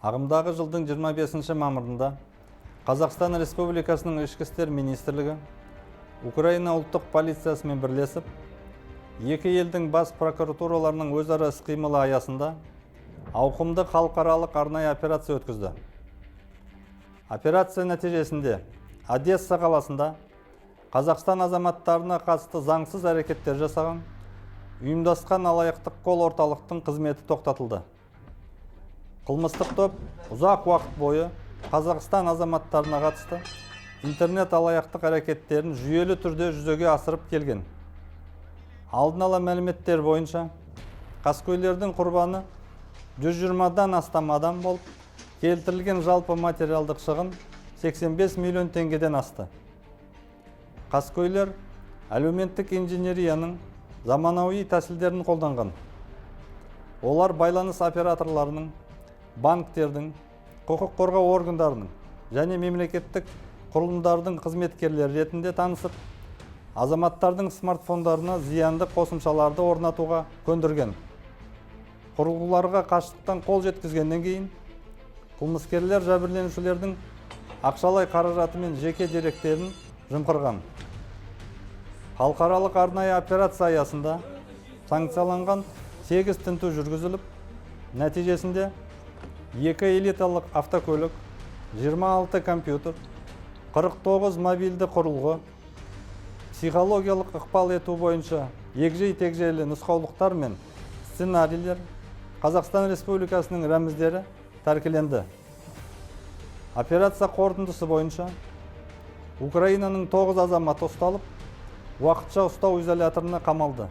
Ағымдағы жылдың 25 мамырында Қазақстан Республикасының Ішкі істер министрлігі Украина ұлттық полициясымен бірлесіп, екі елдің бас прокуратураларының өзара іс-қимылы аясында ауқымды халықаралық арнайы операция өткізді. Операция нәтижесінде Одесса қаласында Қазақстан азаматтарына қатысты заңсыз әрекеттер жасаған ұйымдасқан алаяқтық қол орталықтың қызметі тоқтатылды. Қылмыстық топ ұзақ уақыт бойы Қазақстан азаматтарына қатысты интернет алаяқтық әрекеттерін жүйелі түрде жүзеге асырып келген. Алдын ала мәліметтер бойынша қаскөйлердің құрбаны 120-дан астам адам болып, келтірілген жалпы материалдық шығын 85 миллион теңгеден асты. Қаскөйлер әлеуметтік инженерияның заманауи тәсілдерін қолданған. Олар байланыс операторларының, банктердің, құқық қорғау органдарының және мемлекеттік құрылымдардың қызметкерлері ретінде танысып, азаматтардың смартфондарына зиянды қосымшаларды орнатуға көндірген. Құрылғыларға қашықтан қол жеткізгеннен кейін, қылмыскерлер жәбірленушілердің ақшалай қаражаты мен жеке деректерін жымқырған. Халықаралық арнайы операция аясында санкцияланған 8 тінту жүргізіліп, нәтижесінде 2 элиталық автокөлік, 26 компьютер, 49 мобильді құрылғы, психологиялық ықпал ету бойынша егжей-тегжейлі нұсқаулықтар мен сценарийлер, Қазақстан Республикасының рәміздері тәркіленді. Операция қорытындысы бойынша Украинаның 9 азаматы ұсталып, уақытша ұстау изоляторына қамалды.